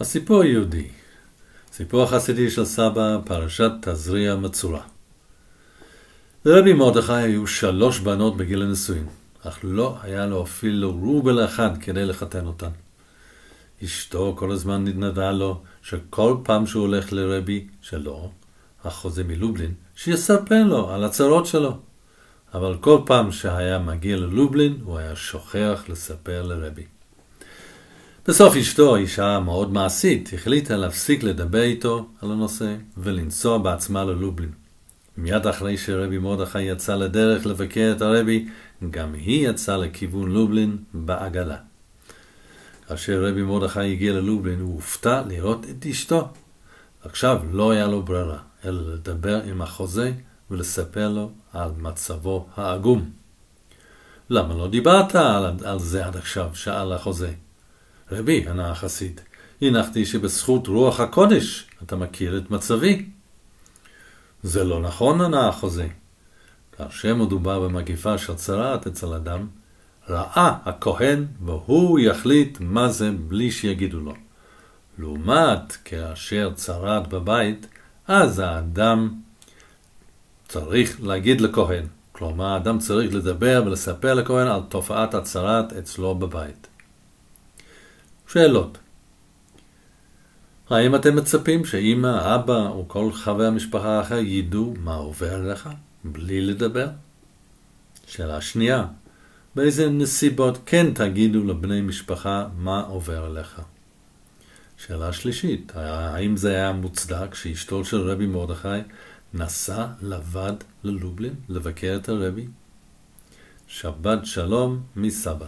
הסיפור היהודי, סיפור החסידי של סבא, פרשת תזריע מצורע. לרבי מרדכי היו 3 בנות בגיל הנישואין, אך לא היה לו אפילו רובל אחד כדי לחתן אותן. אשתו כל הזמן נתנדבה לו שכל פעם שהוא הולך לרבי שלו, החוזה מלובלין, שיספר לו על הצרות שלו. אבל כל פעם שהיה מגיע ללובלין, הוא היה שוכח לספר לרבי. בסוף אשתו, אישה מאוד מעשית, החליטה להפסיק לדבר איתו על הנושא ולנסוע בעצמה ללובלין. מיד אחרי שרבי מרדכי יצא לדרך לבקר את הרבי, גם היא יצאה לכיוון לובלין בעגלה. כאשר רבי מרדכי הגיע ללובלין, הוא הופתע לראות את אשתו. עכשיו לא היה לו ברירה, אלא לדבר עם החוזה ולספר לו על מצבו העגום. למה לא דיברת על זה עד עכשיו? שאל החוזה. רבי, ענה החסיד, הנחתי שבזכות רוח הקודש אתה מכיר את מצבי. זה לא נכון, ענה החוזה. כאשר מדובר במגיפה של צרעת אצל אדם, ראה הכהן והוא יחליט מה זה בלי שיגידו לו. לעומת כאשר צרעת בבית, אז האדם צריך להגיד לכהן. כלומר, האדם צריך לדבר ולספר לכהן על תופעת הצרעת אצלו בבית. שאלות. האם אתם מצפים שאמא, אבא או כל חבר משפחה אחר ידעו מה עובר עליך בלי לדבר? שאלה שנייה. באיזה נסיבות כן תגידו לבני משפחה מה עובר עליך? שאלה שלישית. האם זה היה מוצדק שאשתו של רבי מרדכי נסע לבד ללובלין לבקר את הרבי? שבת שלום מסבא.